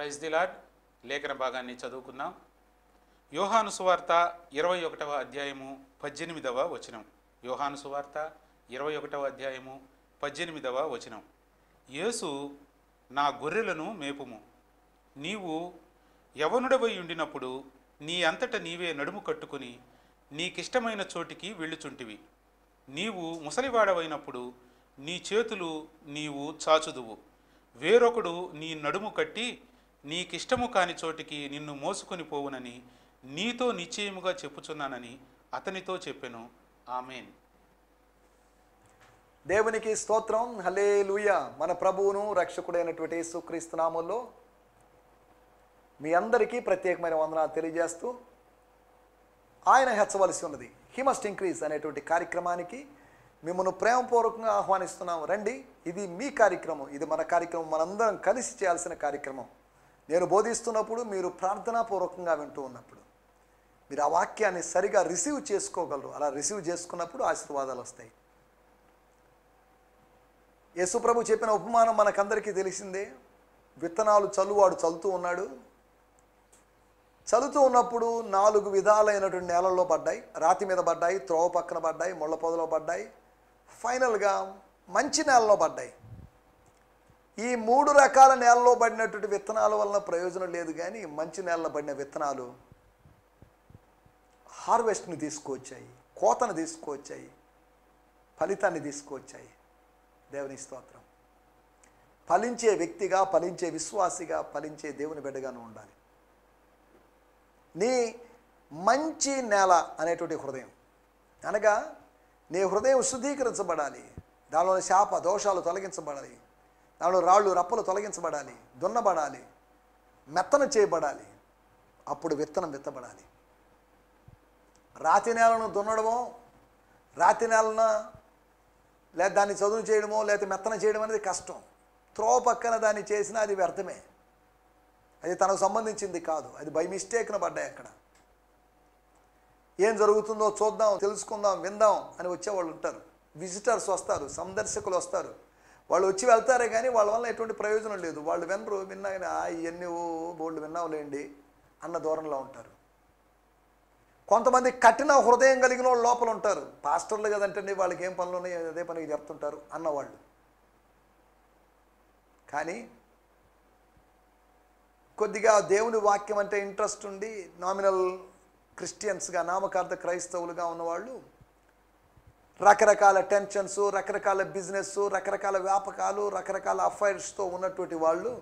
Praise the lord. లేఖన భాగాన్ని చదువుకుందాం. యోహాను సువార్త 21వ అధ్యాయము 18వ వచనం. యోహాను సువార్త 21వ అధ్యాయము 18వ వచనం. యేసు, నా గొర్రెలను మేపుము. నీవు యవనుడవై ఉండినప్పుడు నీ అంతట నీవే నడుము కట్టుకుని నీకిష్టమైన చోటికి వెళ్ళుచుంటివి. నీవు ముసలివాడవైనప్పుడు నీ చేతులు నీవు చాచుదువు. వేరొకడు నీ నడుము కట్టి నీకిష్టము కాని చోటికి నిన్ను మోసుకొని పోవునని నీతో నిశ్చయముగా చెప్పుచున్నానని అతనితో చెప్పెను. ఆమేన్. దేవునికి స్తోత్రం. హల్లెలూయా. మన ప్రభువును రక్షకుడైనటువంటి యేసుక్రీస్తు నామములో మీ అందరికీ ప్రత్యేకమైన వందనాలు తెలియజేస్తూ, ఆయన హెచ్చవలసి ఉన్నది, హీ మస్ట్ ఇంక్రీజ్ అనేటువంటి కార్యక్రమానికి మిమ్మల్ని ప్రేమపూర్వకంగా ఆహ్వానిస్తున్నాం. రండి, ఇది మీ కార్యక్రమం, ఇది మన కార్యక్రమం, మనందరం కలిసి చేయాల్సిన కార్యక్రమం. నేను బోధిస్తున్నప్పుడు మీరు ప్రార్థనాపూర్వకంగా వింటూ ఉన్నప్పుడు మీరు ఆ వాక్యాన్ని సరిగా రిసీవ్ చేసుకోగలరు. అలా రిసీవ్ చేసుకున్నప్పుడు ఆశీర్వాదాలు వస్తాయి. యేసుప్రభు చెప్పిన ఉపమానం మనకందరికీ తెలిసిందే. విత్తనాలు చల్లువాడు చల్లుతూ ఉన్నాడు. చల్లుతూ ఉన్నప్పుడు 4 విధాలైనటువంటి నేలల్లో పడ్డాయి. రాతి మీద పడ్డాయి, త్రోవ పక్కన పడ్డాయి, ముళ్ళ పొదలో పడ్డాయి, ఫైనల్గా మంచి నేలలో పడ్డాయి. ఈ 3 రకాల నేలలో పడినటువంటి విత్తనాల వలన ప్రయోజనం లేదు, కానీ మంచి నేలలో పడిన విత్తనాలు హార్వెస్ట్ని తీసుకువచ్చాయి, కోతను తీసుకువచ్చాయి, ఫలితాన్ని తీసుకువచ్చాయి. దేవుని స్తోత్రం. ఫలించే వ్యక్తిగా, ఫలించే విశ్వాసిగా, ఫలించే దేవుని బిడ్డగాను ఉండాలి. నీ మంచి నేల అనేటువంటి హృదయం అనగా నీ హృదయం శుద్ధీకరించబడాలి. దానిలోని శాప దోషాలు తొలగించబడాలి. దానిలో రాళ్ళు రప్పలు తొలగించబడాలి, దున్నబడాలి, మెత్తన చేయబడాలి. అప్పుడు విత్తనం విత్తబడాలి. రాతి నేలను దున్నడమో, రాతి నేలన లేదా దాన్ని చదువు చేయడమో, లేదా మెత్తన చేయడం అనేది కష్టం. త్రోవ పక్కన దాన్ని చేసినా అది వ్యర్థమే. అది తనకు సంబంధించింది కాదు, అది బై మిస్టేక్న పడ్డాయి. అక్కడ ఏం జరుగుతుందో చూద్దాం, తెలుసుకుందాం, విందాం అని వచ్చేవాళ్ళు ఉంటారు. విజిటర్స్ వస్తారు, సందర్శకులు వస్తారు. వాళ్ళు వచ్చి వెళ్తారే కానీ వాళ్ళ వల్ల ఎటువంటి ప్రయోజనం లేదు. వాళ్ళు వినరు. విన్నా ఇవన్నీ బోల్డ్ విన్నావులేండి అన్న దూరంలో ఉంటారు. కొంతమంది కఠిన హృదయం కలిగిన వాళ్ళు లోపల ఉంటారు. పాస్టర్లు కదంటండి, వాళ్ళకి ఏం పనులు ఉన్నాయి అదే పనికి చెప్తుంటారు అన్నవాళ్ళు. కానీ కొద్దిగా దేవుని వాక్యం అంటే ఇంట్రెస్ట్ ఉండి నామినల్ క్రిస్టియన్స్గా, నామకార్థ క్రైస్తవులుగా ఉన్నవాళ్ళు రకరకాల టెన్షన్స్, రకరకాల బిజినెస్, రకరకాల వ్యాపకాలు, రకరకాల అఫైర్స్తో ఉన్నటువంటి వాళ్ళు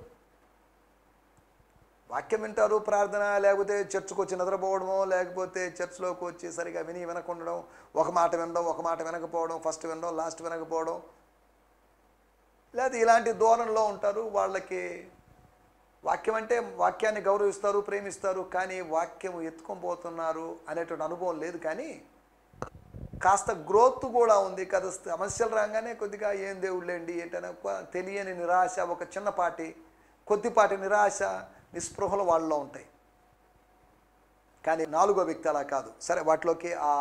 వాక్యం వింటారు, ప్రార్థన, లేకపోతే చర్చ్కి వచ్చి నిద్రపోవడమో, లేకపోతే చర్చ్లోకి వచ్చి సరిగా వినకుండడం, ఒక మాట వినడం, ఒక మాట వినకపోవడం, ఫస్ట్ వినడం, లాస్ట్ వినకపోవడం, లేదా ఇలాంటి ధోరణిలో ఉంటారు. వాళ్ళకి వాక్యం అంటే వాక్యాన్ని గౌరవిస్తారు, ప్రేమిస్తారు, కానీ వాక్యం ఎత్తుకొని పోతున్నారు అనేటువంటి అనుభవం లేదు. కానీ కాస్త గ్రోత్ కూడా ఉంది కదా. సమస్యలు రాగానే కొద్దిగా ఏం దేవుళ్ళేండి ఏంటనే తెలియని నిరాశ, ఒక చిన్నపాటి కొద్దిపాటి నిరాశ, నిస్పృహలు వాళ్ళలో ఉంటాయి. కానీ 4వ వ్యక్తి అలా కాదు. సరే, వాటిలోకి ఆ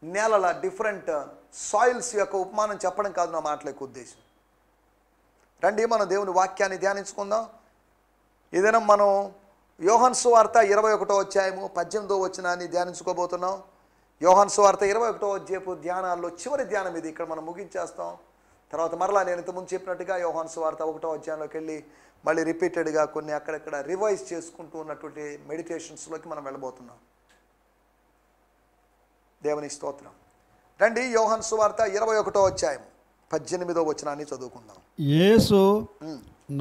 నేలల డిఫరెంట్ సాయిల్స్ యొక్క ఉపమానం చెప్పడం కాదు నా మాటల యొక్క ఉద్దేశం. రండి, మనం దేవుని వాక్యాన్ని ధ్యానించుకుందాం. ఏదైనా మనం యోహాను సువార్త 21వ అధ్యాయము 18వ వచనాన్ని ధ్యానించుకోబోతున్నాం. యోహాను సువార్త 21వ అధ్యాయపు ధ్యానాల్లో చివరి ధ్యానం ఇది. ఇక్కడ మనం ముగించేస్తాం. తర్వాత మరలా నేను ఇంతకుముందు చెప్పినట్టుగా యోహాను సువార్త 1వ అధ్యాయంలోకి వెళ్ళి మళ్ళీ రిపీటెడ్గా కొన్ని అక్కడక్కడ రివైజ్ చేసుకుంటూ ఉన్నటువంటి మెడిటేషన్స్లోకి మనం వెళ్ళబోతున్నాం. దేవుని స్తోత్రం. రండి, యోహాను సువార్త 21వ అధ్యాయం 18వ వచనాన్ని చదువుకుందాం. యేసు,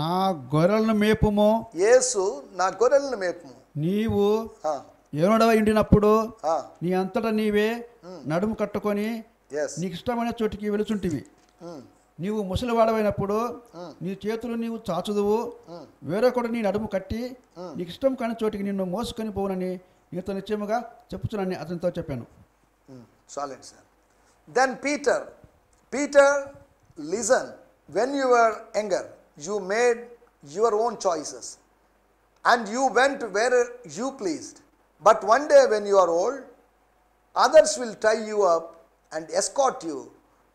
నా గొర్రెలను మేపుము. యేసు, నా గొర్రెలను మేపుము. నీవు యవనుడవై ఉండినప్పుడు నీ అంతటా నీవే నడుము కట్టుకొని నీకు ఇష్టమైన చోటికి వెలుచుంటివి. నీవు ముసలివాడవైనప్పుడు నీ చేతులు నీవు చాచుదువు. వేరొకడు నీ నడుము కట్టి నీకు ఇష్టం కాని చోటికి నిన్ను మోసుకొని పోవునని నీతో నిశ్చయముగా చెప్పుచునని అతనితో చెప్పాను. చాలండి sir. Then Peter listen, when you were younger you made your own choices and you went where you pleased. But one day when you are old, others will tie you up and escort you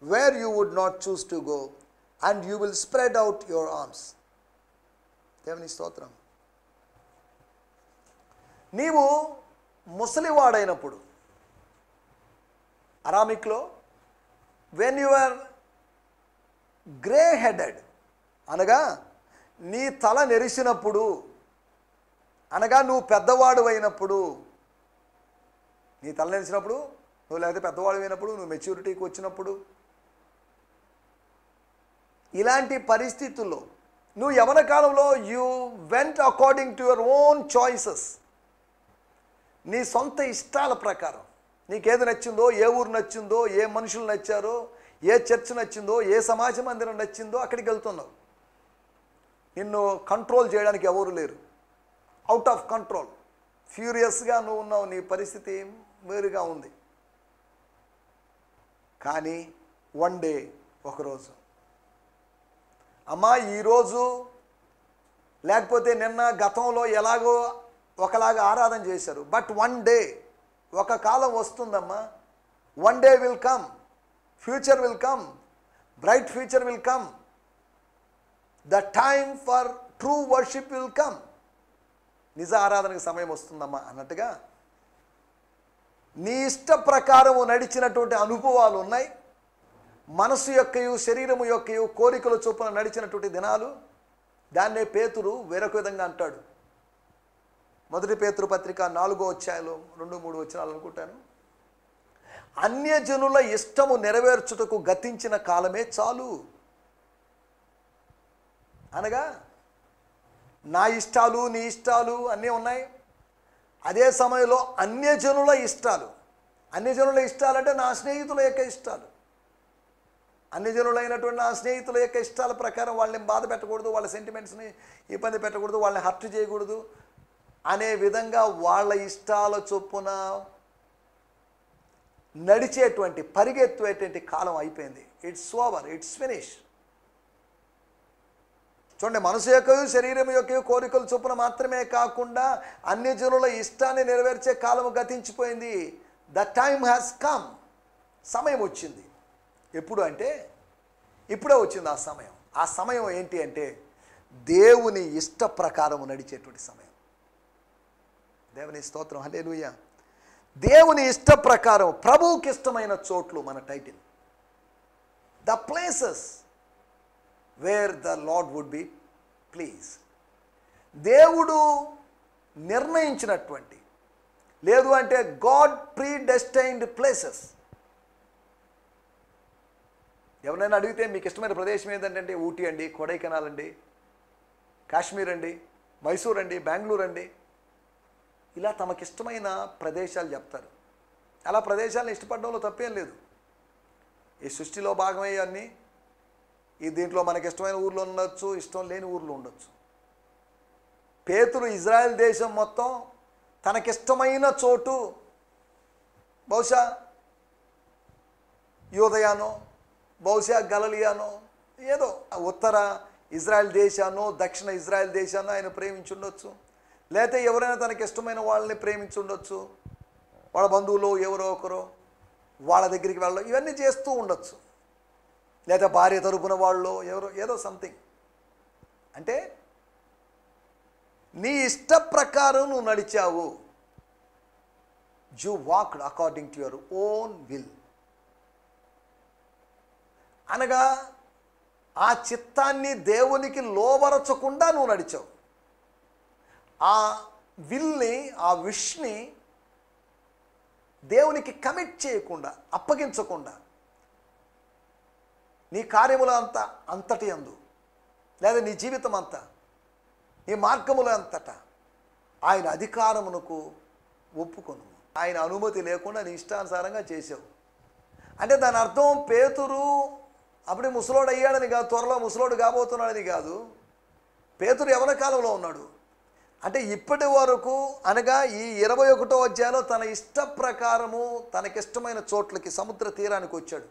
where you would not choose to go, and you will spread out your arms. దేవుని స్తోత్రం. నీవు ముసలివాడైనప్పుడు, అరామిక్లో when you are grey headed అనగా నీ తల నెరిసినప్పుడు, అనగా నువ్వు పెద్దవాడు అయినప్పుడు, నీ తల నెరిసినప్పుడు నువ్వు, లేకపోతే పెద్దవాడు అయినప్పుడు, నువ్వు మెచ్యూరిటీకి వచ్చినప్పుడు, ఇలాంటి పరిస్థితుల్లో నువ్వు యవ్వన కాలంలో you went according to your own choices, నీ సొంత ఇష్టాల ప్రకారం నీకేది నచ్చిందో, ఏ ఊరు నచ్చిందో, ఏ మనుషులు నచ్చారో, ఏ చర్చ్ నచ్చిందో, ఏ సమాజ మందిరం నచ్చిందో అక్కడికి వెళ్తున్నావు. నిన్ను కంట్రోల్ చేయడానికి ఎవరు లేరు. అవుట్ ఆఫ్ కంట్రోల్, ఫ్యూరియస్గా నువ్వు ఉన్నావు. నీ పరిస్థితి వేరుగా ఉంది. కానీ వన్ డే, ఒకరోజు, అమ్మా ఈరోజు లేకపోతే నిన్న గతంలో ఎలాగో ఒకలాగా ఆరాధన చేశారు, బట్ వన్ డే, ఒక కాలం వస్తుందమ్మా. One day will come, future will come, bright future will come, the time for true worship will come. నిజ ఆరాధనకు సమయం వస్తుందమ్మా అన్నట్టుగా నీ ఇష్ట ప్రకారము నడిచినటువంటి అనుభవాలు ఉన్నాయి. మనసు యొక్కయు శరీరము యొక్కయు కోరికల చొప్పున నడిచినటువంటి దినాలు. దాన్నే పేతురు వేరొక విధంగా అంటాడు. 1 పేతురు పత్రిక 4వ అధ్యాయంలో 2-3 వచనాలు అనుకుంటాను. అన్యజనుల ఇష్టము నెరవేర్చుటకు గతించిన కాలమే చాలు. అనగా నా ఇష్టాలు, నీ ఇష్టాలు అన్నీ ఉన్నాయి. అదే సమయంలో అన్యజనుల ఇష్టాలు, అన్యజనుల ఇష్టాలంటే నా స్నేహితుల యొక్క ఇష్టాలు, అన్యజనులైనటువంటి నా స్నేహితుల యొక్క ఇష్టాల ప్రకారం వాళ్ళని బాధ పెట్టకూడదు, వాళ్ళ సెంటిమెంట్స్ని ఇబ్బంది పెట్టకూడదు, వాళ్ళని హర్ట్ చేయకూడదు అనే విధంగా వాళ్ళ ఇష్టాల చొప్పున నడిచేటువంటి, పరిగెత్తేటువంటి కాలం అయిపోయింది. It's over, it's finish. చూడండి, మనసు యొక్క శరీరం యొక్క కోరికల చొప్పున మాత్రమే కాకుండా అన్యజనుల ఇష్టాన్ని నెరవేర్చే కాలము గతించిపోయింది. The time has come. సమయం వచ్చింది. ఎప్పుడు అంటే ఇప్పుడే వచ్చింది ఆ సమయం. ఆ సమయం ఏంటి అంటే దేవుని ఇష్ట ప్రకారము నడిచేటువంటి సమయం. దేవుని స్తోత్రం, హల్లెలూయా. దేవుని ఇష్ట ప్రకారం, ప్రభువుకి ఇష్టమైన చోట్లు మన title. The places where the Lord would be please. దేవుడు నిర్ణయించినటువంటి, లేదు అంటే గాడ్ ప్రీ డెస్టైన్డ్ ప్లేసెస్. ఎవరైనా అడిగితే మీకు ఇష్టమైన ప్రదేశం ఏంటంటే ఊటీ అండి, కొడైకెనాల్ అండి, కాశ్మీర్ అండి, మైసూర్ అండి, బెంగళూరు అండి, ఇలా తమకిష్టమైన ప్రదేశాలు చెప్తారు. అలా ప్రదేశాలను ఇష్టపడడంలో తప్పేం లేదు. ఈ సృష్టిలో భాగమే అన్నీ. ఈ దీంట్లో మనకి ఇష్టమైన ఊర్లో ఉండొచ్చు, ఇష్టం లేని ఊర్లో ఉండొచ్చు. పేతురు ఇజ్రాయెల్ దేశం మొత్తం తనకిష్టమైన చోటు, బహుశా యూదయానో, బహుశా గలిలయనో, ఏదో ఉత్తర ఇజ్రాయెల్ దేశానో దక్షిణ ఇజ్రాయెల్ దేశానో ఆయన ప్రేమించి ఉండొచ్చు. లేకపోతే ఎవరైనా తనకి ఇష్టమైన వాళ్ళని ప్రేమించి ఉండొచ్చు. వాళ్ళ బంధువులు ఎవరో ఒకరో వాళ్ళ దగ్గరికి వెళ్ళడం, ఇవన్నీ చేస్తూ ఉండొచ్చు. లేదా భార్య తరపున వాళ్ళు ఎవరో, ఏదో సంథింగ్. అంటే నీ ఇష్ట ప్రకారం నువ్వు నడిచావు. You walked according to your own will. అనగా ఆ చిత్తాన్ని దేవునికి లోబరచకుండా నువ్వు నడిచావు. ఆ విల్ని, ఆ విష్ని దేవునికి కమిట్ చేయకుండా, అప్పగించకుండా నీ కార్యముల అంతటి యందు, లేదా నీ జీవితం అంతా, నీ మార్గముల అంతటా ఆయన అధికారమునకు ఒప్పుకొను. ఆయన అనుమతి లేకుండా నీ ఇష్టానుసారంగా చేసావు. అంటే దాని అర్థం పేతురు అప్పుడే ముసలోడు అయ్యాడని కాదు, త్వరలో ముసలోడు కాబోతున్నాడని కాదు. పేతురు యవ్వన కాలంలో ఉన్నాడు. అంటే ఇప్పటి వరకు, అనగా ఈ 21వ అధ్యాయంలో తన ఇష్ట ప్రకారము తనకిష్టమైన చోట్లకి, సముద్ర తీరానికి వచ్చాడు.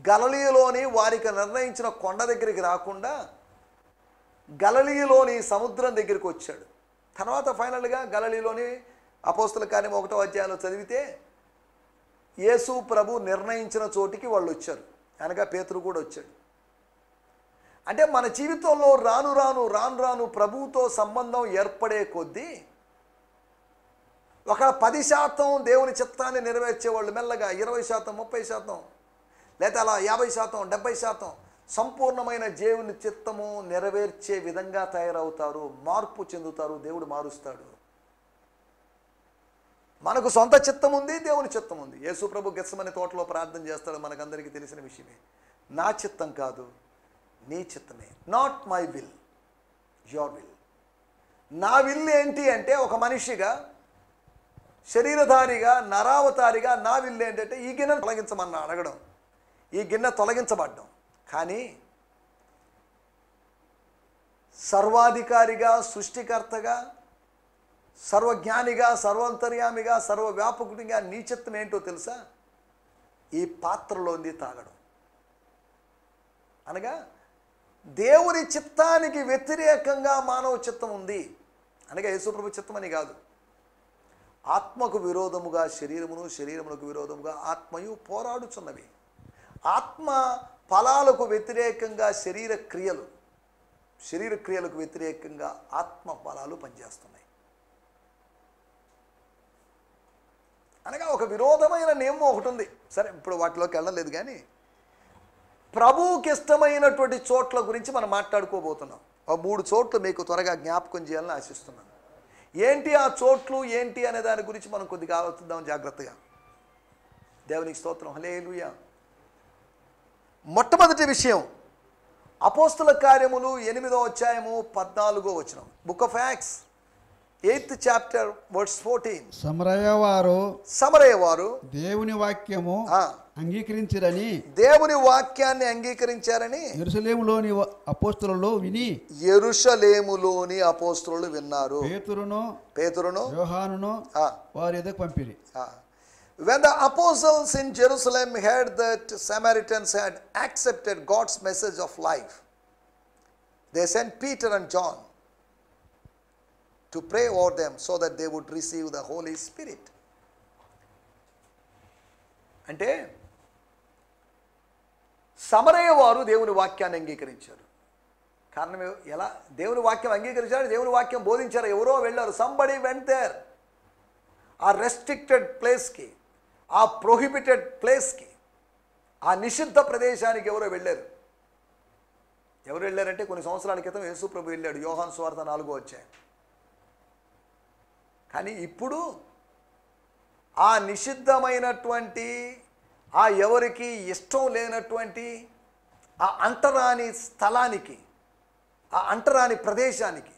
గలిలయలోని వారికి నిర్ణయించిన కొండ దగ్గరికి రాకుండా గలిలయలోని సముద్రం దగ్గరికి వచ్చాడు. తర్వాత ఫైనల్గా గలిలయలోని అపోస్తల కార్యం 1వ అధ్యాయంలో చదివితే యేసు ప్రభు నిర్ణయించిన చోటికి వాళ్ళు వచ్చారు. అనగా పేతురు కూడా వచ్చాడు. అంటే మన జీవితంలో రాను రాను ప్రభువుతో సంబంధం ఏర్పడే కొద్దీ ఒక 10% దేవుని చిత్తాన్ని నెరవేర్చేవాళ్ళు మెల్లగా 20%, 30%, లేదా అలా 50%, 70% సంపూర్ణమైన దేవుని చిత్తము నెరవేర్చే విధంగా తయారవుతారు, మార్పు చెందుతారు, దేవుడు మారుస్తాడు. మనకు సొంత చిత్తం ఉంది, దేవుని చిత్తం ఉంది. యేసు ప్రభు గెత్సెమనే తోటలో ప్రార్థన చేస్తాడు, మనకందరికీ తెలిసిన విషయమే. నా చిత్తం కాదు, నీ చిత్తమే. Not my will, your will. నా విల్ ఏంటి అంటే, ఒక మనిషిగా, శరీరధారిగా, నరావతారిగా నా విల్ ఏంటంటే ఈ గిన్నెను తొలగించమన్నా అడగడం, ఈ గిన్నె తొలగించబడ్డం. కానీ సర్వాధికారిగా, సృష్టికర్తగా, సర్వజ్ఞానిగా, సర్వాంతర్యామిగా, సర్వవ్యాపకుడిగా నీ చిత్తం ఏంటో తెలుసా? ఈ పాత్రలోంది తాగడం. అనగా దేవుని చిత్తానికి వ్యతిరేకంగా మానవ చిత్తం ఉంది. అనగా యేసుప్రభు చిత్తం అని కాదు. ఆత్మకు విరోధముగా శరీరమును, శరీరమునకు విరోధముగా ఆత్మయు పోరాడుచున్నవి. ఆత్మ ఫలాలకు వ్యతిరేకంగా శరీర క్రియలకు వ్యతిరేకంగా ఆత్మ ఫలాలు పనిచేస్తున్నాయి. అనగా ఒక విరోధమైన నియమం ఒకటి ఉంది. సరే, ఇప్పుడు వాటిలోకి వెళ్ళలేదు. కానీ ప్రభువుకి ఇష్టమైనటువంటి చోట్ల గురించి మనం మాట్లాడుకోబోతున్నాం. 3 చోట్లు మీకు త్వరగా జ్ఞాపకం చేయాలని ఆశిస్తున్నాను. ఏంటి ఆ చోట్లు ఏంటి అనే దాని గురించి మనం కొద్దిగా ఆలోచిద్దాం జాగ్రత్తగా. దేవునికి స్తోత్రం, హల్లెలూయా. మొట్టమొదటి విషయం, అపోస్తుల కార్యములు 8వ అధ్యాయము 14వ వచనం. Book of acts 8th chapter verse 14. సమరయ వారు దేవుని వాక్యము అంగీకరించారని, దేవుని వాక్యాన్ని అంగీకరించారని యెరూషలేములోని అపోస్తలులు విన్నారు. పేతురును యోహానును వారి ఎదుట పంపిరి. When the apostles in Jerusalem heard that Samaritans had accepted God's message of life, they sent Peter and John to pray over them so that they would receive the Holy Spirit. అంటే సమరయ వారు దేవుని వాక్యాన్ని అంగీకరించారు. కారణం ఎలా దేవుని వాక్యం అంగీకరించారు? దేవుని వాక్యం బోధించారు. ఎవరో వెళ్ళారు. Somebody went there. ఆ రెస్ట్రిక్టెడ్ ప్లేస్కి, ఆ ప్రొహిబిటెడ్ ప్లేస్కి, ఆ నిషిద్ధ ప్రదేశానికి ఎవరో వెళ్ళారు. ఎవరు వెళ్ళారంటే కొన్ని సంవత్సరాల క్రితం యేసు ప్రభు వెళ్ళాడు, యోహాను సువార్త 4వ అధ్యాయం. కానీ ఇప్పుడు ఆ నిషిద్ధమైనటువంటి, ఆ ఎవరికి ఇష్టం లేనటువంటి ఆ అంటరాని స్థలానికి, ఆ అంటరాని ప్రదేశానికి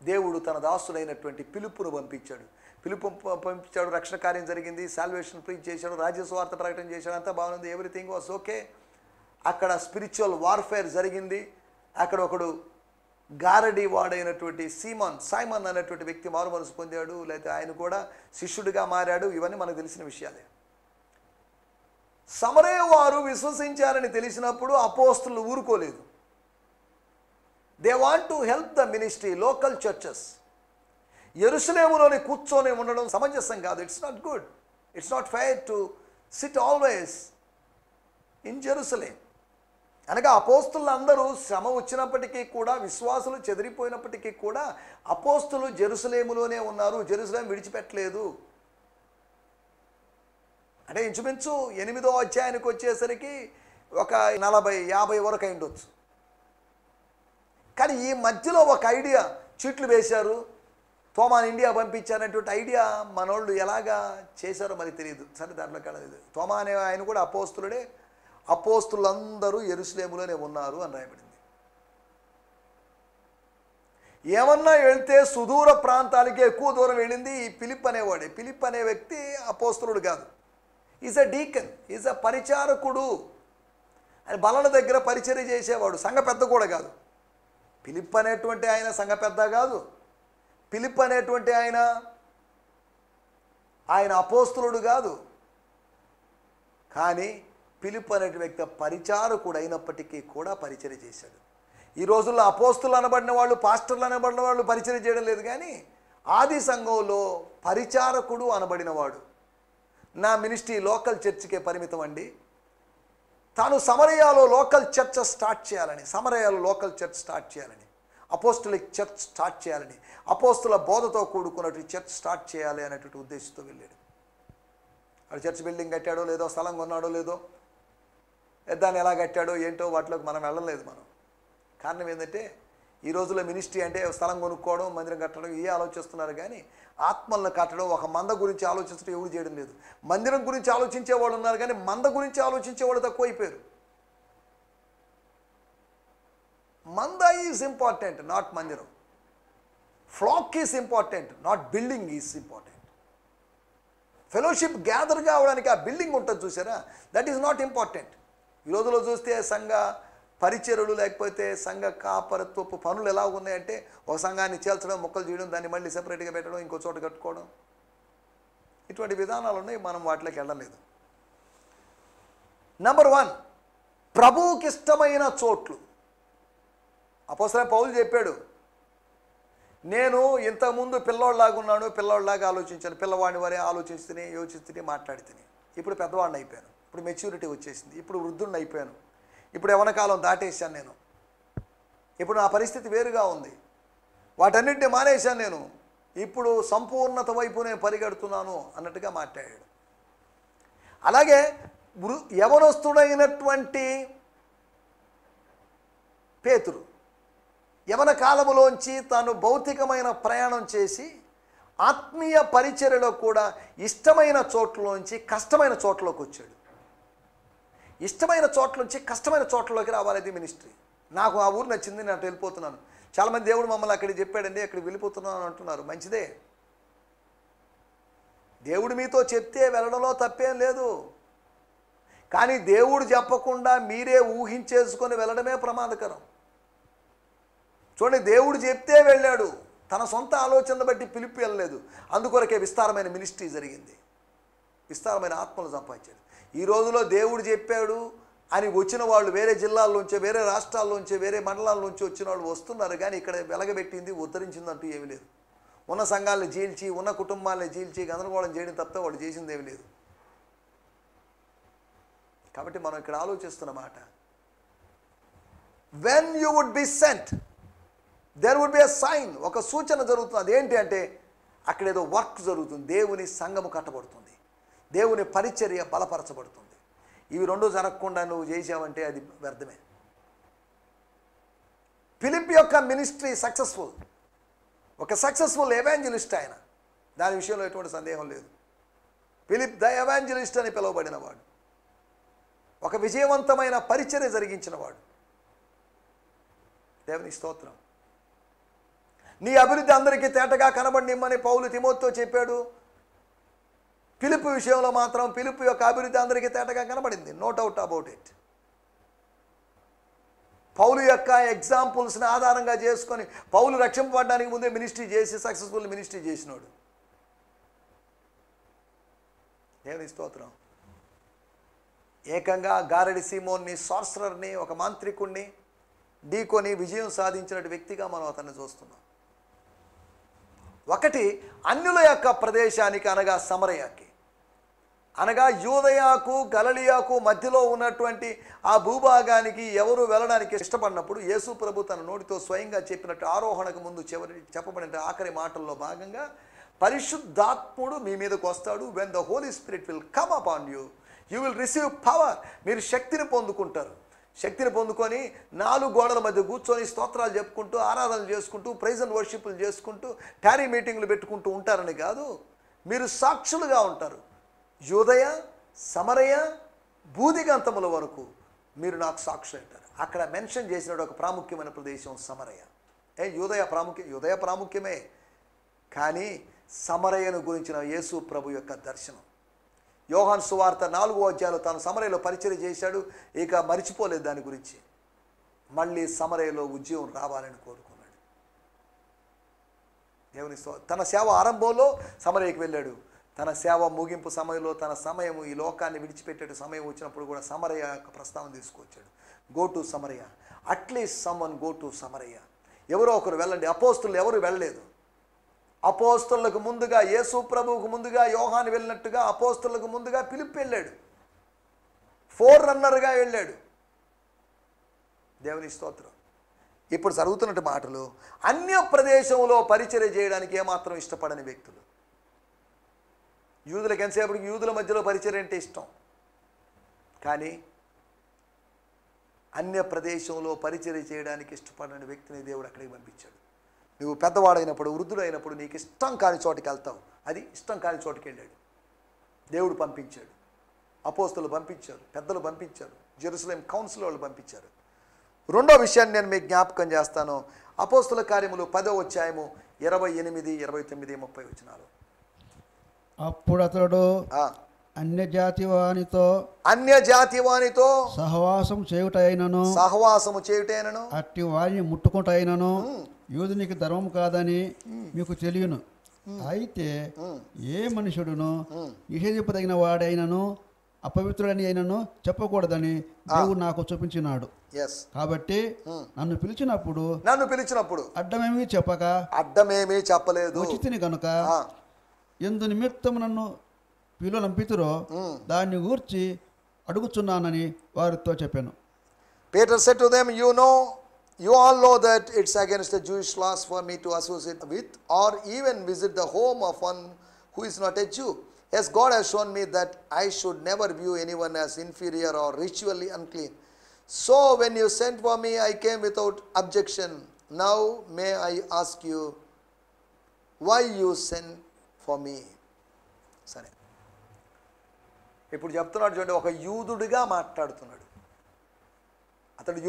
దేవుడు తన దాసుడైనటువంటి పిలుపును పంపించాడు. రక్షణ కార్యం జరిగింది, సాల్వేషన్ ప్రీచ్ చేశాడు, రాజ్యస్వార్థ ప్రకటన చేశాడు. అంతా బాగుంది, ఎవ్రీథింగ్ వాస్ ఓకే. అక్కడ స్పిరిచువల్ వార్ఫేర్ జరిగింది. అక్కడ ఒకడు గారడీ వాడైనటువంటి సైమన్ అనేటువంటి వ్యక్తి మారు మనసు పొందాడు, లేకపోతే ఆయన కూడా శిష్యుడిగా మారాడు. ఇవన్నీ మనకు తెలిసిన విషయాలే. సమరయ వారు విశ్వసించారని తెలిసినప్పుడు అపోస్తలులు ఊరుకోలేదు. They want to help the ministry, local churches. యెరూషలేములోని కూర్చొని ఉండడం సమంజసం కాదు. It's not good. It's not fair to sit always in Jerusalem. అనగా అపోస్తులు అందరూ శ్రమ వచ్చినప్పటికీ కూడా, విశ్వాసులు చెదిరిపోయినప్పటికీ కూడా అపోస్తులు జెరూసలేములోనే ఉన్నారు, జెరూసలేం విడిచిపెట్టలేదు. అంటే ఇంచుమించు 8వ అధ్యాయానికి వచ్చేసరికి ఒక 40-50 వరకు అయి ఉండొచ్చు. కానీ ఈ మధ్యలో ఒక ఐడియా చీట్లు వేశారు, తోమాని ఇండియా పంపించారనేటువంటి ఐడియా మనోళ్ళు ఎలాగా చేశారో మనకి తెలియదు. సరే, దాంట్లోకి వెళ్ళలేదు. తోమా అనే ఆయన కూడా అపోస్తులుడే. అపోస్తులందరూ యెరూషలేములోనే ఉన్నారు అని రాయబడింది. ఏమన్నా వెళ్తే సుదూర ప్రాంతాలకి ఎక్కువ దూరం వెళ్ళింది ఈ ఫిలిప్ అనేవాడే. ఫిలిప్ అనే వ్యక్తి అపోస్తులుడు కాదు. Is a deacon, is a పరిచారకుడు. ఆయన బలల దగ్గర పరిచర్య చేసేవాడు, సంఘ పెద్ద కూడా కాదు. ఫిలిప్ అనేటువంటి ఆయన సంఘ పెద్ద కాదు. ఫిలిప్ అనేటువంటి ఆయన అపోస్తులుడు కాదు. కానీ ఫిలిప్ అనే వ్యక్తి పరిచారకుడు అయినప్పటికీ కూడా పరిచర్య చేశాడు. ఈ రోజుల్లో అపోస్తులు అనబడిన వాళ్ళు, పాస్టర్లు అనబడిన వాళ్ళు పరిచర్య చేయడం లేదు. కానీ ఆది సంఘంలో పరిచారకుడు అనబడినవాడు, నా మినిస్ట్రీ లోకల్ చర్చికే పరిమితం అండి, తాను సమరయాలో లోకల్ చర్చ్ స్టార్ట్ చేయాలని, సమరయాలో లోకల్ చర్చ్ స్టార్ట్ చేయాలని, అపోస్టలిక్ చర్చ్ స్టార్ట్ చేయాలని, అపోస్తుల బోధతో కూడుకున్నట్టు చర్చ్ స్టార్ట్ చేయాలి అనేటువంటి ఉద్దేశంతో వెళ్ళాడు. వాడు చర్చ్ బిల్డింగ్ కట్టాడో లేదో, స్థలం కొన్నాడో లేదో, దాన్ని ఎలా కట్టాడో ఏంటో వాటిలోకి మనం వెళ్ళలేదు. మనం కారణం ఏంటంటే ఈ రోజుల్లో మినిస్ట్రీ అంటే స్థలం కొనుక్కోవడం, మందిరం కట్టడం ఇవే ఆలోచిస్తున్నారు. కానీ ఆత్మలను కట్టడం, ఒక మంద గురించి ఆలోచించడం ఎవరు చేయడం లేదు. మందిరం గురించి ఆలోచించే వాళ్ళు ఉన్నారు, కానీ మంద గురించి ఆలోచించే వాళ్ళు తక్కువైపోయారు. మంద ఈజ్ ఇంపార్టెంట్, నాట్ మందిరం. Flock is important, not building is important. Fellowship gather కావడానికి ఆ బిల్డింగ్ ఉంటుంది చూసారా, దట్ ఈజ్ నాట్ ఇంపార్టెంట్. ఈ రోజులో చూస్తే సంఘ పరిచరులు లేకపోతే సంఘ కాపరత్వపు పనులు ఎలా ఉన్నాయంటే, ఒక సంఘాన్ని చేల్చడం, మొక్కలు చేయడం, దాన్ని మళ్ళీ సెపరేట్గా పెట్టడం, ఇంకో చోట కట్టుకోవడం, ఇటువంటి విధానాలు ఉన్నాయి. మనం వాటిలోకి వెళ్ళలేదు. నెంబర్ 1, ప్రభువుకి ఇష్టమైన చోట్లు. అపోస్తలుడైన పౌలు చెప్పాడు, నేను ఇంతకుముందు పిల్లోళ్ళలాగా ఉన్నాను, పిల్లోళ్ళలాగా ఆలోచించాను, పిల్లవాడిని వరే ఆలోచిస్తూనే యోచిస్తూనే మాట్లాడితేనే. ఇప్పుడు పెద్దవాడిని అయిపోయాను, ఇప్పుడు మెచ్యూరిటీ వచ్చేసింది, ఇప్పుడు వృద్ధుడిని అయిపోయాను, ఇప్పుడు యవ్వన కాలం దాటేశాను నేను, ఇప్పుడు నా పరిస్థితి వేరుగా ఉంది, వాటన్నిటిని మానేశాను నేను, ఇప్పుడు సంపూర్ణత వైపు నేను పరిగెడుతున్నాను అన్నట్టుగా మాట్లాడాడు. అలాగే యవనస్తుడైనటువంటి పేతురు యవన కాలములోంచి తాను భౌతికమైన ప్రయాణం చేసి ఆత్మీయ పరిచర్యలో కూడా ఇష్టమైన చోట్లోంచి కష్టమైన చోట్లోకి వచ్చాడు. ఇష్టమైన చోట్లోంచి కష్టమైన చోట్లలోకి రావాలది మినిస్ట్రీ. నాకు ఆ ఊరు నచ్చింది, నేను అటు వెళ్ళిపోతున్నాను. చాలామంది దేవుడు మమ్మల్ని అక్కడికి చెప్పాడండి, అక్కడికి వెళ్ళిపోతున్నాను అంటున్నారు. మంచిదే, దేవుడు మీతో చెప్తే వెళ్ళడంలో తప్పేం లేదు. కానీ దేవుడు చెప్పకుండా మీరే ఊహించేసుకొని వెళ్ళడమే ప్రమాదకరం. చూడండి, దేవుడు చెప్తే వెళ్ళాడు, తన సొంత ఆలోచనను బట్టి పిలుపు వెళ్ళలేదు. అందుకొరకే విస్తారమైన మినిస్ట్రీ జరిగింది, విస్తారమైన ఆత్మలు సంపాదించాడు. ఈ రోజులో దేవుడు చెప్పాడు అని వచ్చిన వాళ్ళు వేరే జిల్లాల్లోంచి, వేరే రాష్ట్రాల్లోంచి, వేరే మండలాల్లోంచి వచ్చిన వాళ్ళు వస్తున్నారు. కానీ ఇక్కడ వెలగబెట్టింది, ఉద్ధరించిందంటూ ఏమీ లేదు. ఉన్న సంఘాలను చీల్చి, ఉన్న కుటుంబాలను చీల్చి గందరగోళం చేయడం తప్ప వాళ్ళు చేసింది ఏమీ లేదు. కాబట్టి మనం ఇక్కడ ఆలోచిస్తున్న మాట, when you would be sent there would be a sign. ఒక సూచన జరుగుతుంది. అదేంటి అంటే అక్కడ ఏదో వర్క్ జరుగుతుంది, దేవుని సంఘము కట్టబడుతుంది, దేవుని పరిచర్య బలపరచబడుతుంది. ఇవి రెండు జరగకుండా నువ్వు చేసావంటే అది వ్యర్థమే. ఫిలిప్ యొక్క మినిస్ట్రీ సక్సెస్ఫుల్, ఒక సక్సెస్ఫుల్ ఎవాంజలిస్ట్ ఆయన, దాని విషయంలో ఎటువంటి సందేహం లేదు. ఫిలిప్ ద ఎవాంజలిస్ట్ అని పిలువబడినవాడు, ఒక విజయవంతమైన పరిచర్య జరిగించినవాడు. దేవుని స్తోత్రం. నీ అభివృద్ధి అందరికీ తేటగా కనబడినిమ్మని పౌలు తిమోతితో చెప్పాడు. ఫిలిప్ విషయంలో మాత్రం ఫిలిప్ యొక్క అభివృద్ధి అందరికీ తేటగా కనబడింది, నో డౌట్ అబౌట్ ఇట్. పౌలు యొక్క ఎగ్జాంపుల్స్ని ఆధారంగా చేసుకొని పౌలు రక్షింపబడడానికి ముందే మినిస్ట్రీ చేసి సక్సెస్ఫుల్ మినిస్ట్రీ చేసినాడు. దేవుని స్తోత్రం. ఏకంగా గారడి సీమోన్ని, సార్సరర్ని, ఒక మాంత్రికుణ్ణి ఢీకొని విజయం సాధించిన వ్యక్తిగా మనం అతన్ని చూస్తున్నాం. ఒకటి, అన్యుల యొక్క ప్రదేశానికి అనగా సమరయాకి, అనగా యూదయాకు గలిలయకు మధ్యలో ఉన్నటువంటి ఆ భూభాగానికి ఎవరు వెళ్ళడానికి ఇష్టపడినప్పుడు యేసు ప్రభు తన నోటితో స్వయంగా చెప్పినట్టు ఆరోహణకు ముందు చెప్పబడిన ఆఖరి మాటల్లో భాగంగా పరిశుద్ధాత్ముడు మీ మీదకు వస్తాడు. When the Holy Spirit will come upon you, you will receive power. మీరు శక్తిని పొందుకుంటారు. శక్తిని పొందుకొని 4 గోడల మధ్య కూర్చొని స్తోత్రాలు చెప్పుకుంటూ, ఆరాధనలు చేసుకుంటూ, ప్రైజ్ అండ్ వర్షిప్లు చేసుకుంటూ, టారీ మీటింగ్లు పెట్టుకుంటూ ఉంటారని కాదు, మీరు సాక్షులుగా ఉంటారు. యూదయ, సమరయ, భూదిగంతముల వరకు మీరు నాకు సాక్షులు అంటారు. అక్కడ మెన్షన్ చేసిన ఒక ప్రాముఖ్యమైన ప్రదేశం సమరయ. యూదయ ప్రాముఖ్యమే, కానీ సమరయను గురించిన యేసు ప్రభు యొక్క దర్శనం. యోహాను సువార్త 4వ అధ్యాయంలో తాను సమరయలో పరిచర్య చేశాడు, ఇక మరిచిపోలేదు దాని గురించి. మళ్ళీ సమరయలో ఉద్యోగం రావాలని కోరుకున్నాడు. దేవుని తన సేవ ఆరంభంలో సమరయకి వెళ్ళాడు. తన సేవ ముగింపు సమయంలో తన సమయము ఈ లోకాన్ని విడిచిపెట్టే సమయం వచ్చినప్పుడు కూడా సమరయ యొక్క ప్రస్తావన తీసుకొచ్చాడు. గో టు సమరయ, అట్లీస్ట్ సమ్మన్ గో టు సమరయ. ఎవరో ఒకరు వెళ్ళండి. అపోస్తులు ఎవరు వెళ్ళలేదు. అపోస్తులకు ముందుగా, యేసు ప్రభువుకు ముందుగా యోహాను వెళ్ళినట్టుగా అపోస్తులకు ముందుగా ఫిలిప్ వెళ్ళాడు. ఫోర్ రన్నర్గా వెళ్ళాడు. దేవుని స్తోత్రం. ఇప్పుడు జరుగుతున్నట్టు మాటలు, అన్య ప్రదేశంలో పరిచర్య చేయడానికి ఏమాత్రం ఇష్టపడని వ్యక్తులు. యూదులకు ఎంతసేపటికి యూదుల మధ్యలో పరిచర్య అంటే ఇష్టం, కానీ అన్య ప్రదేశంలో పరిచర్య చేయడానికి ఇష్టపడని వ్యక్తిని దేవుడు అక్కడికి పంపించాడు. నువ్వు పెద్దవాడైనప్పుడు, వృద్ధుడైనప్పుడు నీకు ఇష్టం కాని చోటుకి వెళ్తావు. అది ఇష్టం కాని చోటుకి వెళ్ళాడు. దేవుడు పంపించాడు. అపోస్తలు పంపించారు, పెద్దలు పంపించారు, జెరూసలేం కౌన్సిల్ వాళ్ళు పంపించారు. రెండో విషయాన్ని నేను మీకు జ్ఞాపకం చేస్తాను. అపోస్తల కార్యములు 10వ అధ్యాయము 28, 29, 30 వచనాలు. అప్పుడు అతడు అన్యజాతి వానితో సహవాసము చేయుటైనను అట్టి వారిని ముట్టుకుంటైనను యూదునికి ధర్మం కాదని మీకు తెలియను. అయితే ఏ మనుషుడును నిషేధింపదగిన వాడైనను అపవిత్రుడని అయినను చెప్పకూడదని దేవుడు నాకు చూపించినాడు. కాబట్టి నన్ను పిలిచినప్పుడు అడ్డమేమీ చెప్పలేదు. ఉచితిని గనుక ఎందు నిమిత్తం నన్ను పిలువనంపితురో దాన్ని గూర్చి అడుగుచున్నానని వారితో చెప్పాను. Peter said to them, you all know that it's against the Jewish laws for me to associate with or even visit the home of one who is not a Jew. Yes, God has shown me that I should never view anyone as inferior or ritually unclean. So when you sent for me, I came without objection. Now may I ask you why you sent for me? సరే, ఇప్పుడు చెప్తున్నాడు చూడండి, ఒక యూదుడిగా మాట్లాడుతున్నాడు. అతడు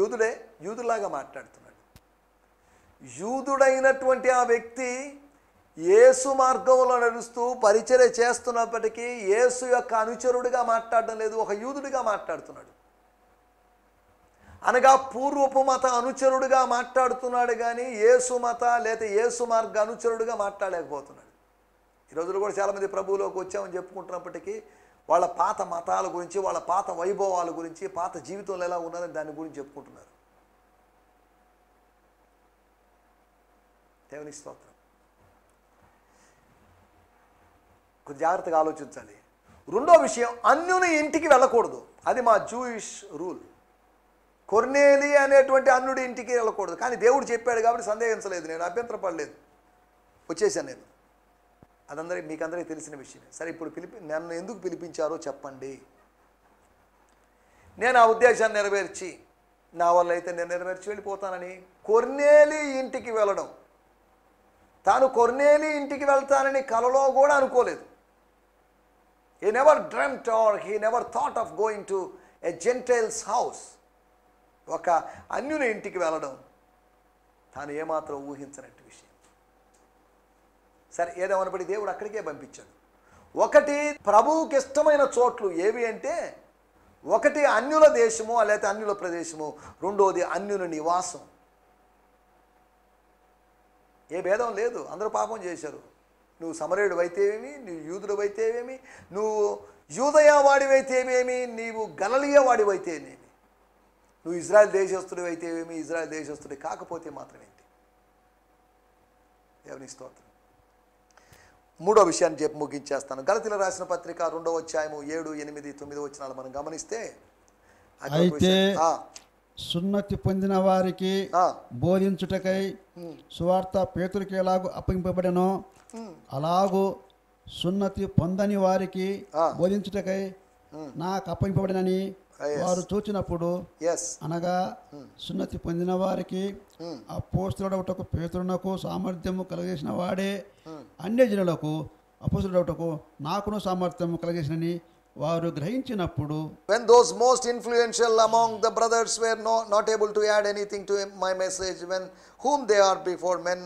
యూదులాగా మాట్లాడుతున్నాడు. యూదుడైనటువంటి ఆ వ్యక్తి యేసు మార్గంలో నడుస్తూ పరిచర్య చేస్తున్నప్పటికీ యేసు యొక్క అనుచరుడిగా మాట్లాడడం లేదు, ఒక యూదుడిగా మాట్లాడుతున్నాడు. అనగా పూర్వపు మత అనుచరుడిగా మాట్లాడుతున్నాడు, కానీ యేసు మత లేదా యేసు మార్గ అనుచరుడిగా మాట్లాడలేకపోతున్నాడు. ఈ రోజుల్లో కూడా చాలామంది ప్రభువులోకి వచ్చామని చెప్పుకుంటున్నప్పటికీ వాళ్ళ పాత మతాల గురించి, వాళ్ళ పాత వైభవాల గురించి, పాత జీవితంలో ఎలా ఉన్నారని దాని గురించి చెప్పుకుంటున్నారు. దేవుని స్తోత్రం. కొంచెం జాగ్రత్తగా ఆలోచించాలి. రెండో విషయం, అన్యుని ఇంటికి వెళ్ళకూడదు. అది మా జూయిష్ రూల్. కొర్నేలి అనేటువంటి అన్యుడి ఇంటికి వెళ్ళకూడదు, కానీ దేవుడు చెప్పాడు కాబట్టి సందేహించలేదు, నేను అభ్యంతరపడలేదు, వచ్చేసాను నేను. మీకు అందరికీ తెలిసిన విషయమే. సరే, ఇప్పుడు నన్ను ఎందుకు పిలిపించారో చెప్పండి. నేను ఆ ఉద్దేశాన్ని నెరవేర్చి, నా వల్ల అయితే నేను నెరవేర్చి వెళ్ళిపోతానని కొర్నేలి ఇంటికి వెళ్ళడం, తాను కొర్నేలి ఇంటికి వెళ్తానని కలలో కూడా అనుకోలేదు. He never dreamt or he never thought of going to a Gentile's house. ఒక అన్యుని ఇంటికి వెళ్ళడం తాను ఏమాత్రం ఊహించనట్టు విషయం. సరే, ఏదేమన్నప్పటికీ దేవుడు అక్కడికే పంపించాడు. ఒకటి, ప్రభువుకి ఇష్టమైన చోట్లు ఏవి అంటే, ఒకటి అన్యుల దేశము లేకపోతే అన్యుల ప్రదేశము, రెండోది అన్యుల నివాసం. ఏ భేదం లేదు, అందరూ పాపం చేశారు. నువ్వు సమరయుడు అయితేవేమి, నువ్వు యూదుడు అయితేవేమి, నువ్వు యూదయ వాడివైతేవేమి, నీవు గలలియ వాడివైతేనేమి, నువ్వు ఇజ్రాయెల్ దేశస్తుడు అయితేవేమి, ఇజ్రాయెల్ దేశస్తుడు కాకపోతే మాత్రమేంటి. దేవుని స్తోత్రం. మూడో విషయాన్ని చెప్పి ముగించేస్తాను. గలతీయులకు రాసిన పత్రిక 2వ అధ్యాయము 7, 8, 9 వచనాలు మనం గమనిస్తే, అయితే సున్నతి పొందిన వారికి బోధించుటకై సువార్త పేతురుకి ఎలాగూ అప్పగింపబడెనో అలాగూ సున్నతి పొందని వారికి బోధించుటకై నాకు అప్పగింపబడినని వారు చూచినప్పుడు, అనగా సున్నతి పొందిన వారికి అపోస్తలుడవుటకు పేతురునకు సామర్థ్యము కలిగేసిన వాడే అన్యజనులకు అపోస్తలుడవుటకు నాకును సామర్థ్యము కలిగేసినని వారు గ్రహించినప్పుడు, when those most influential among the brothers were not able to add anything to my message, when whom they are before men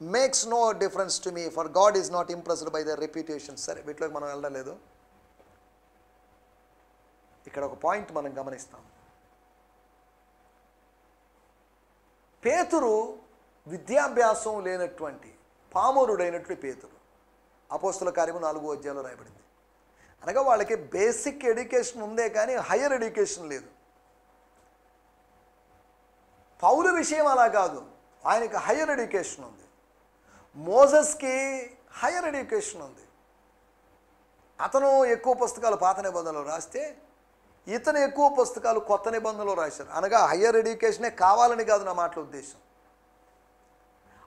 makes no difference to me, for God is not impressed by their reputation. సరే, వీటిలోకి మనం వెళ్ళలేదు. ఇక్కడ ఒక point మనం గమనిస్తాం. పేతురు విద్యాభ్యాసం లేనటువంటి పామరుడైనటువంటి పేతురు, అపోస్తల కార్యము 4వ అధ్యాయంలో రాయబడింది. అనగా వాళ్ళకి బేసిక్ ఎడ్యుకేషన్ ఉందే కానీ హయ్యర్ ఎడ్యుకేషన్ లేదు. పౌలు విషయం అలా కాదు, ఆయనకి హయ్యర్ ఎడ్యుకేషన్ ఉంది. మోసెస్కి హయ్యర్ ఎడ్యుకేషన్ ఉంది. అతను ఎక్కువ పుస్తకాలు పాత నిబంధనలు రాస్తే ఇతను ఎక్కువ పుస్తకాలు కొత్త నిబంధనలో రాశారు. అనగా హయ్యర్ ఎడ్యుకేషనే కావాలని కాదు నా మాటల ఉద్దేశం.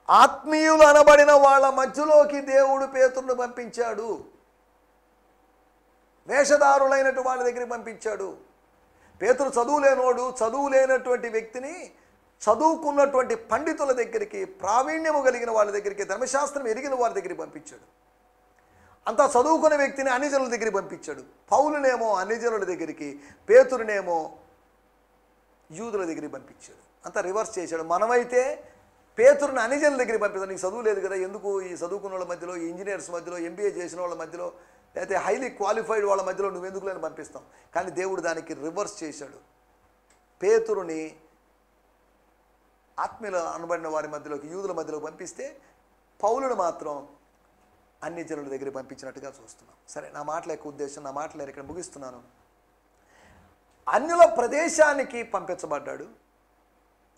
ఆత్మీయులు అనబడిన వాళ్ళ మధ్యలోకి దేవుడు పేతురును పంపించాడు. వేషధారులైనటువంటి వాళ్ళ దగ్గరికి పంపించాడు. పేతురు చదువు లేనటువంటి వ్యక్తిని చదువుకున్నటువంటి పండితుల దగ్గరికి, ప్రావీణ్యము కలిగిన వాళ్ళ దగ్గరికి, ధర్మశాస్త్రం ఎరిగిన వారి దగ్గరికి పంపించాడు. అంతా చదువుకున్న వ్యక్తిని అన్యజనుల దగ్గరికి పంపించాడు. పౌలునేమో అన్యజనుల దగ్గరికి, పేతురునేమో యూదుల దగ్గరికి పంపించాడు. అంతా రివర్స్ చేశాడు. మనమైతే పేతురుని అన్యజనుల దగ్గరికి పంపిస్తాం. నీకు చదువు లేదు కదా, ఎందుకు ఈ చదువుకున్న వాళ్ళ మధ్యలో, ఈ ఇంజనీర్స్ మధ్యలో, ఎంబీఏ చేసిన వాళ్ళ మధ్యలో, లేకపోతే హైలీ క్వాలిఫైడ్ వాళ్ళ మధ్యలో నువ్వెందుకు లేని పంపిస్తాం. కానీ దేవుడు దానికి రివర్స్ చేశాడు. పేతురుని ఆత్మీయులు అనబడిన వారి మధ్యలోకి, యూదుల మధ్యలోకి పంపిస్తే పౌలును మాత్రం అన్ని జనుల దగ్గర పంపించినట్టుగా చూస్తున్నాం. సరే, నా మాటల యొక్క ఉద్దేశం, నా మాటలు ఇక్కడ ముగిస్తున్నాను. అన్యుల ప్రదేశానికి పంపించబడ్డాడు.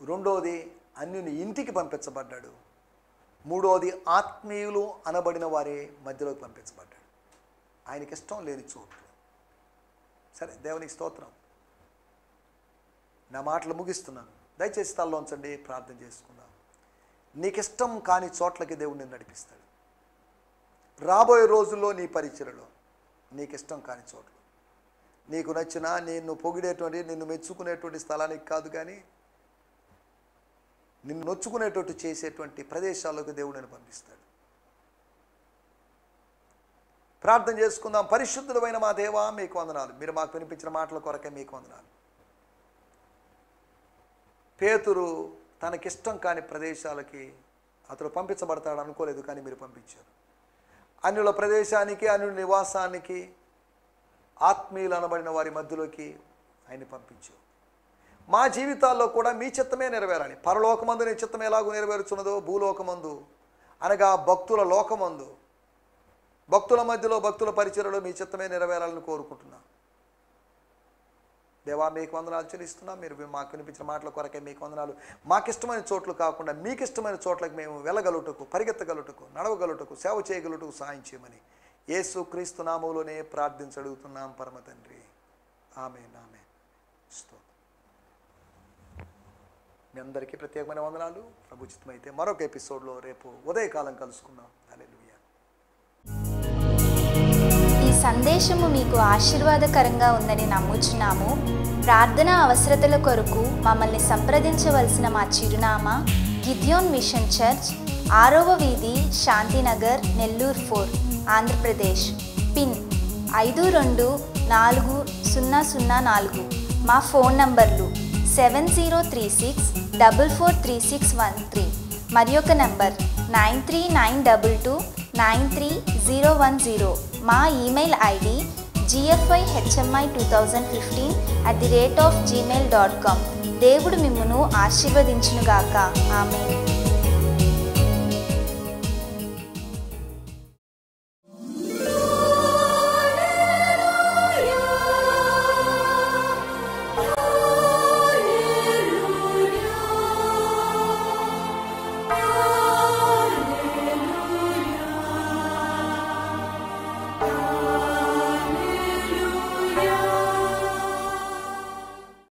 రెండోది అన్యుని ఇంటికి పంపించబడ్డాడు. మూడోది ఆత్మీయులు అనబడిన వారి మధ్యలోకి పంపించబడ్డాడు. ఆయనకి ఇష్టం లేని చోట్లు. సరే, దేవునికి స్తోత్రం. నా మాటలు ముగిస్తున్నాను. దయచేసి తలలో ఉంచండి, ప్రార్థన చేసుకుందాం. నీకు ఇష్టం కాని చోట్లకి దేవుడు నిన్ను నడిపిస్తాడు. రాబోయే రోజుల్లో నీ పరిచర్యలో నీకు ఇష్టం కాని చోట్లు, నీకు నచ్చిన, నిన్ను పొగిడేటువంటి, నిన్ను మెచ్చుకునేటువంటి స్థలానికి కాదు, కానీ నిన్ను నొచ్చుకునేటట్టు చేసేటువంటి ప్రదేశాల్లోకి దేవుడు నిన్ను పంపిస్తాడు. ప్రార్థన చేసుకుందాం. పరిశుద్ధుడైన మా దేవా, మీకు వందనాలు. మీరు మాకు వినిపించిన మాటల కొరకే మీకు వందనాలు. పేతురు తనకిష్టం కాని ప్రదేశాలకి అతడు పంపించబడతాడు అనుకోలేదు, కానీ మీరు పంపించారు. అన్యుల ప్రదేశానికి, అన్యుల నివాసానికి, ఆత్మీయులు అనబడిన వారి మధ్యలోకి ఆయన్ని పంపించారు. మా జీవితాల్లో కూడా మీ చిత్తమే నెరవేరాలి. పరలోకమందు నీ చిత్తం ఎలాగో నెరవేరుచున్నదో భూలోకమందు, అనగా భక్తుల లోకమందు, భక్తుల మధ్యలో, భక్తుల పరిచర్యలో మీ చిత్తమే నెరవేరాలని కోరుకుంటున్నా. దేవా, మీకు వందనాలు చెల్లిస్తున్నాం. మీరు మాకు వినిపించిన మాటల కొరకే మీకు వందనాలు. మాకు ఇష్టమైన చోట్లు కాకుండా మీకు ఇష్టమైన చోట్లకి మేము వెళ్ళగలుగుటకు, పరిగెత్తగలుగుటకు, నడవగలుగుటకు, సేవ చేయగలుగుటకు సాయం చేయమని యేసు క్రీస్తు నామములోనే ప్రార్థించడుగుతున్నాం పరమ తండ్రి. ఆమేన్, ఆమేన్. మీ అందరికీ ప్రత్యేకమైన వందనాలు. ప్రభు చిత్తమైతే మరొక ఎపిసోడ్లో రేపు ఉదయకాలం కలుసుకుందాం. హల్లెలూయా. ఈ సందేశము మీకు ఆశీర్వాదకరంగా ఉందని నమ్ముచున్నాము. ప్రార్థనా అవసరతల కొరకు మమ్మల్ని సంప్రదించవలసిన మా చిరునామా గిద్యోన్ మిషన్ చర్చ్, 6వ వీధి, శాంతినగర్, నెల్లూరు 4, ఆంధ్రప్రదేశ్. పిన్ 524004. మా ఫోన్ నంబర్లు 7036443613 మరి ఒక నంబర్ 9392293010. మా ఈమెయిల్ ఐడి gfihmi2015@gmail.com. దేవుడు మిమ్మును ఆశీర్వదించునుగాక. ఆమేన్.